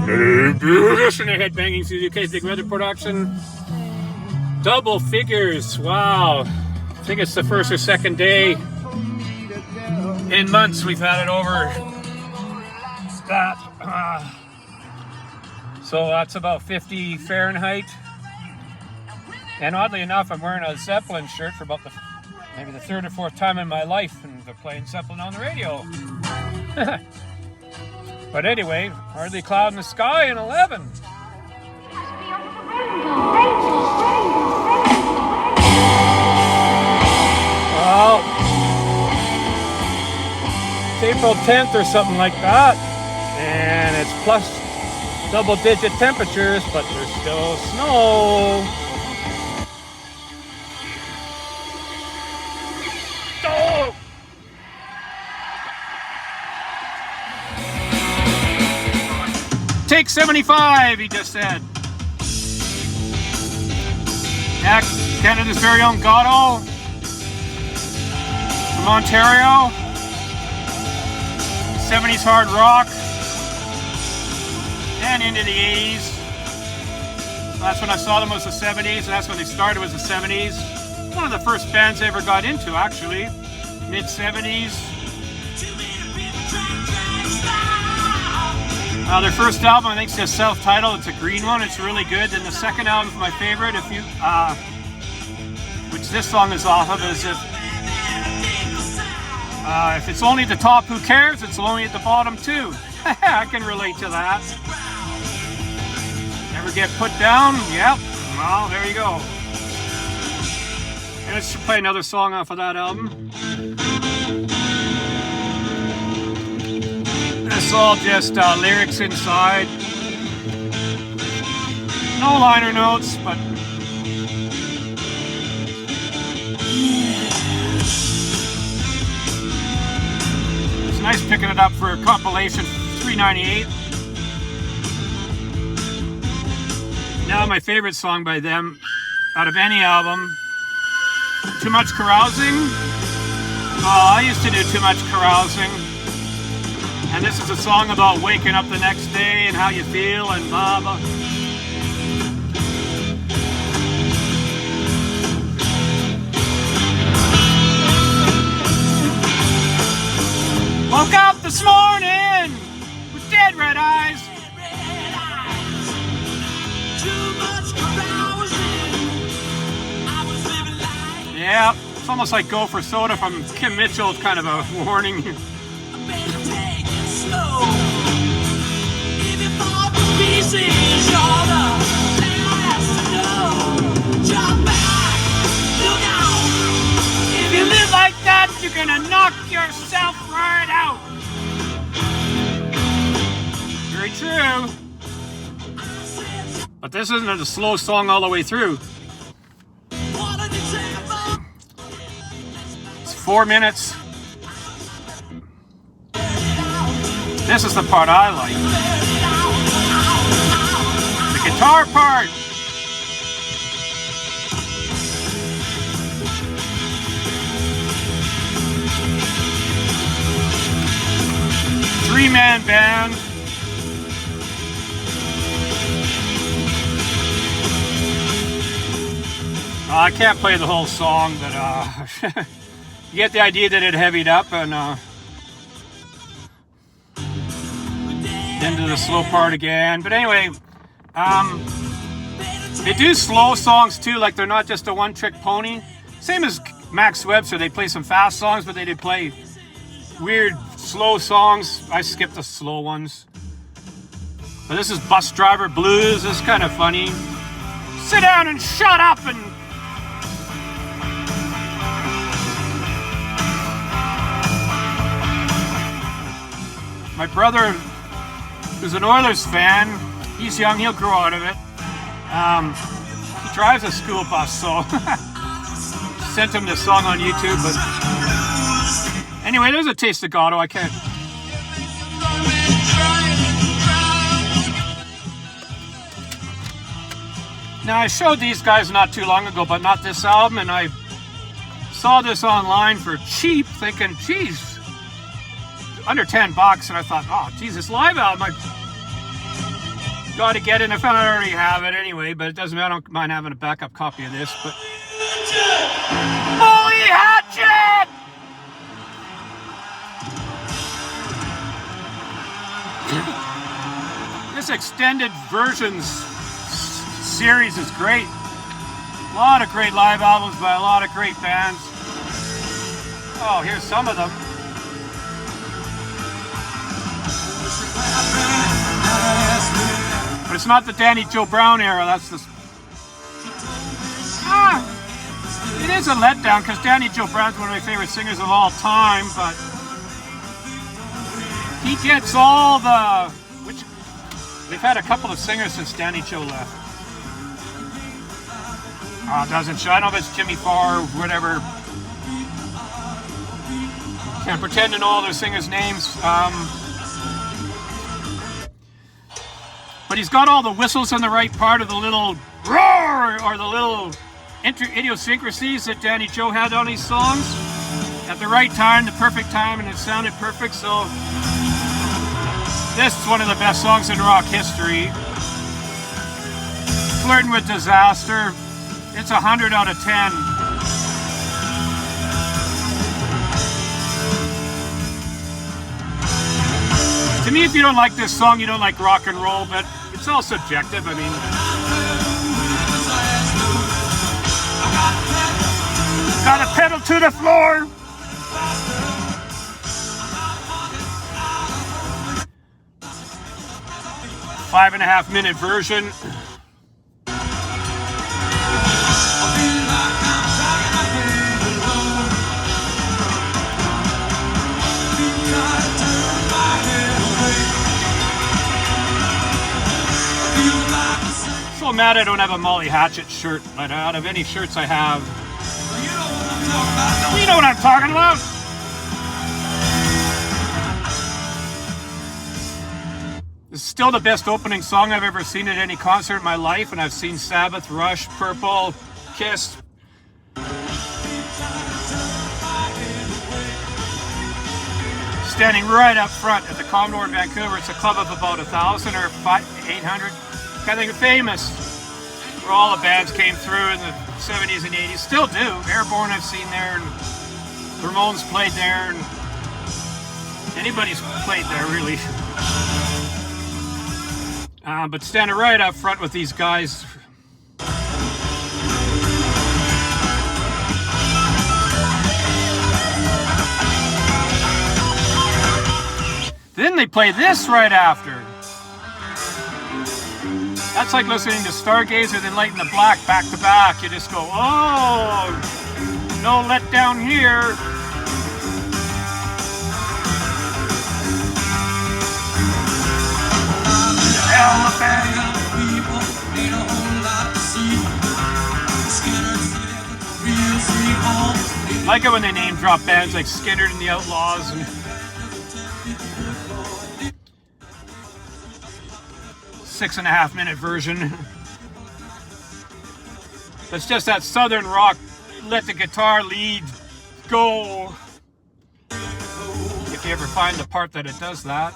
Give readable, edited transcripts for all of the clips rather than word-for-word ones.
Listen to Headbanging CZK's Big Weather production. Double figures, wow. I think it's the first or second day in months we've had it over that. So that's about 50 Fahrenheit. And oddly enough, I'm wearing a Zeppelin shirt for about maybe the third or fourth time in my life, and they're playing Zeppelin on the radio. But anyway, hardly a cloud in the sky in 11. Well, it's April 10th or something like that, and it's plus double-digit temperatures, but there's still snow. Oh! Take 75, he just said. Yeah, Canada's very own Gatto from Ontario. 70s hard rock and into the 80s. That's when I saw them, was the 70s, and that's when they started, was the 70s. One of the first bands I ever got into, actually. Mid-70s. Their first album, I think, is just self-titled. It's a green one. It's really good. And the second album is my favorite, which this song is off of, is if it's only at the top, who cares? It's only at the bottom too. I can relate to that. Never get put down? Yep. Well, there you go. And let's play another song off of that album. It's all just lyrics inside. No liner notes, but it's nice picking it up for a compilation, $3.98. Now my favorite song by them, out of any album, Too Much Carousing. Oh, I used to do Too Much Carousing. And this is a song about waking up the next day and how you feel and blah blah. Woke up this morning with dead red eyes. Yeah, it's almost like Go for Soda from Kim Mitchell. It's kind of a warning. If you live like that, you're gonna knock yourself right out. Very true. But this isn't a slow song all the way through. It's 4 minutes. This is the part I like. The guitar part. Three-man band. I can't play the whole song, but you get the idea that it heavied up and into the slow part again. But anyway, they do slow songs too, like they're not just a one-trick pony. Same as Max Webster, they play some fast songs, but they did play weird slow songs. I skipped the slow ones. But this is Bus Driver Blues. This is kind of funny. Sit down and shut up and my brother, who's an Oilers fan, he's young, he'll grow out of it. He drives a school bus, so sent him this song on YouTube. But anyway, there's a taste of Gatto. I can't. Now, I showed these guys not too long ago, but not this album, and I saw this online for cheap, thinking, geez, under $10, and I thought, oh, geez, this live album, Got to get it if I don't already have it anyway, but it doesn't matter. I don't mind having a backup copy of this. But Molly Hatchet! This extended versions series is great. A lot of great live albums by a lot of great bands. Oh, here's some of them. But it's not the Danny Joe Brown era, that's the... It is a letdown because Danny Joe Brown's one of my favorite singers of all time, but he gets all the... They've had a couple of singers since Danny Joe left. It doesn't show. I don't know if it's Jimmy Farr or whatever. Can't pretend to know all their singers' names. But he's got all the whistles on the right part of the little roar or the little idiosyncrasies that Danny Joe had on these songs at the right time, the perfect time, and it sounded perfect. So this is one of the best songs in rock history. Flirting with Disaster. It's 100 out of 10. To me, if you don't like this song, you don't like rock and roll, but it's all subjective. I mean, got a pedal to the floor. Five-and-a-half-minute version. So mad I don't have a Molly Hatchet shirt, but out of any shirts I have, you know what I'm talking about. This is still the best opening song I've ever seen at any concert in my life, and I've seen Sabbath, Rush, Purple, Kiss. Standing right up front at the Commodore in Vancouver. It's a club of about 1,000 or 800. Kind of famous, where all the bands came through in the 70s and 80s. Still do. Airborne I've seen there, and Ramones played there, and anybody's played there really. But standing right up front with these guys. Then they play this right after. That's like listening to Stargazer, then Light in the Black back to back. You just go, oh, no letdown here. Like it when they name drop bands like Skynyrd and the Outlaws and 6.5-minute version. It's just that southern rock, let the guitar lead go. If you ever find the part that it does that.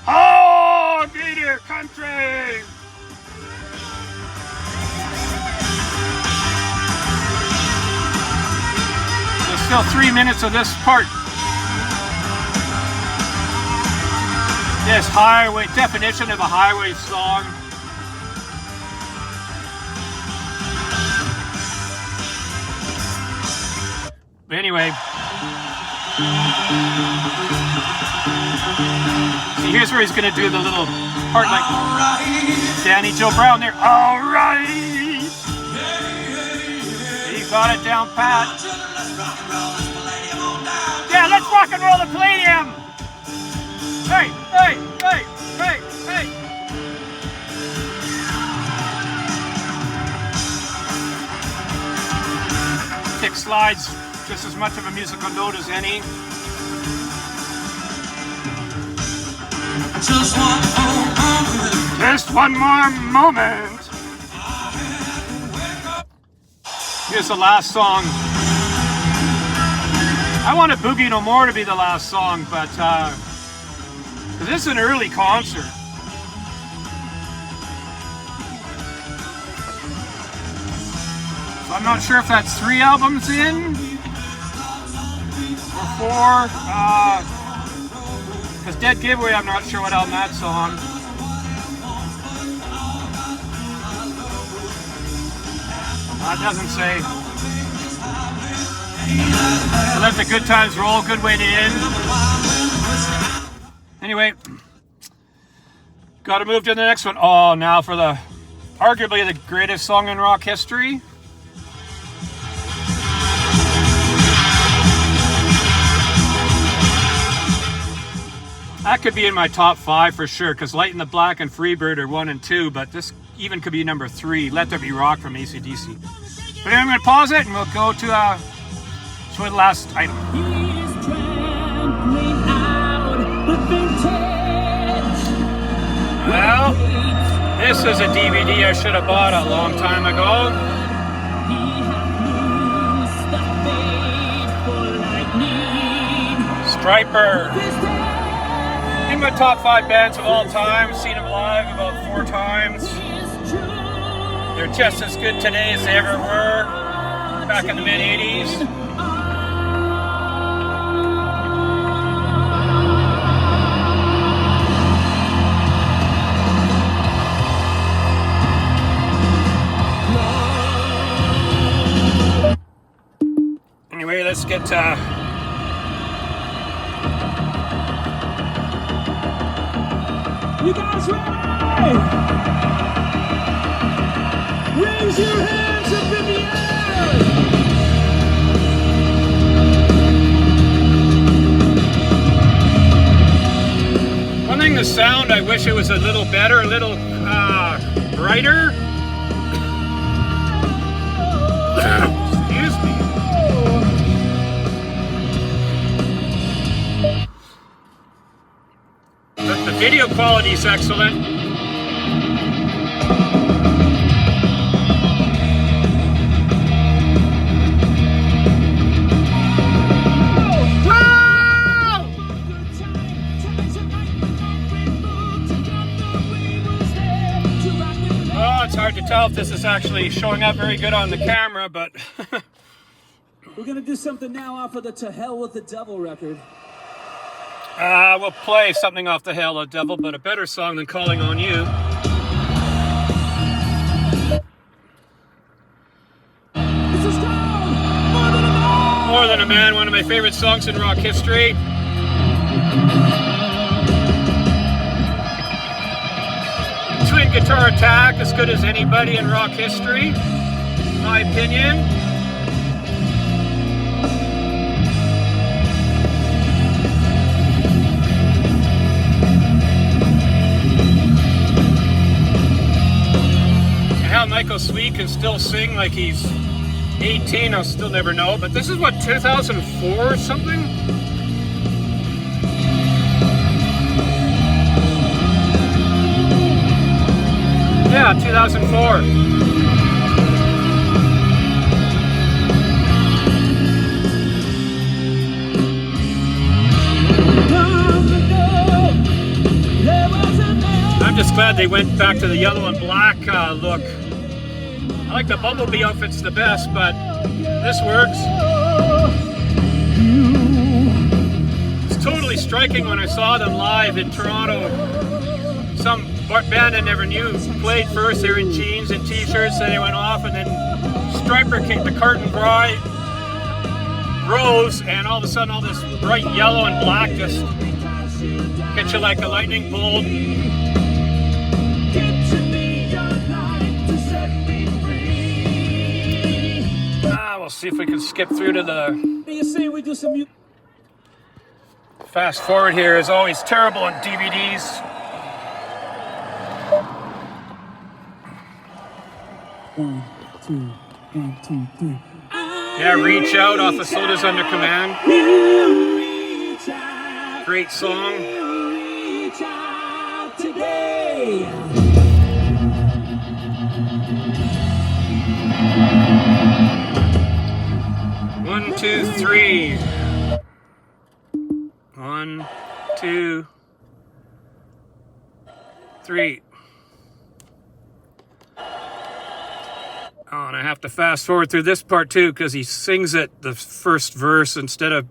Oh, Gator Country! There's still 3 minutes of this part. This highway, definition of a highway song. But anyway. See, here's where he's going to do the little part like Danny Joe Brown there. All right. He got it down pat. Yeah, let's rock and roll the Palladium. Hey, hey, hey, hey, hey. Kick slides, just as much of a musical note as any. Just one more moment. Here's the last song. I wanted Boogie No More to be the last song, but This is an early concert. So I'm not sure if that's 3 albums in or 4. Because Dead Giveaway, I'm not sure what album that's on. That doesn't say. So let the good times roll. Good way to end. Anyway, got to move to the next one. Oh, now for the arguably the greatest song in rock history. That could be in my top 5 for sure, because Light in the Black and Freebird are 1 and 2, but this even could be number 3. Let There Be Rock from AC/DC. But anyway, I'm going to pause it and we'll go to the last item. Well, this is a DVD I should have bought a long time ago. Stryper. In my top 5 bands of all time. Seen them live about 4 times. They're just as good today as they ever were back in the mid-80s. Anyway, let's get you guys ready? Raise your hands up in the air! One thing, the sound, I wish it was a little better, a little brighter. Excuse me. But the video quality is excellent. It's hard to tell if this is actually showing up very good on the camera, but we're gonna do something now off of the To Hell with the Devil record. We'll play something off the Hell with the Devil, but a better song than Calling on You. This is called More Than a Man! More Than a Man, one of my favorite songs in rock history. Twin guitar attack, as good as anybody in rock history, in my opinion. And how Michael Sweet can still sing like he's 18, I'll still never know. But this is what, 2004 or something? Yeah, 2004. I'm just glad they went back to the yellow and black look. I like the Bumblebee outfits the best, but this works. It's totally striking when I saw them live in Toronto. Some band I never knew played first. They were in jeans and t-shirts, then they went off, and then Stryper kicked the curtain rose, and all of a sudden all this bright yellow and black just hit you like a lightning bolt. We'll see if we can skip through to the fast forward here. Is always terrible on DVDs. One, two, 3. Yeah, Reach Out off of Soldiers Under Command. Great song. Reach out today. 1, 2, 3. 1, 2, 3. Oh, and I have to fast forward through this part too because he sings it the first verse instead of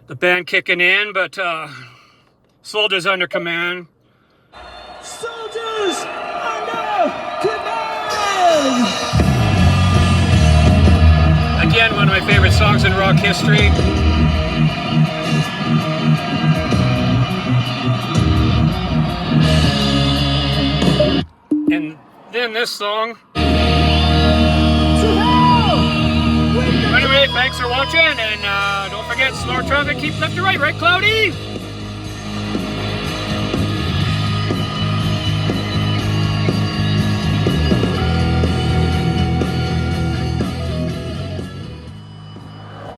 the band kicking in, but Soldiers Under Command. Soldiers under command! Again, one of my favorite songs in rock history. And then this song. Anyway, thanks for watching, and don't forget, slower traffic, keep left to right, right, Cloudy?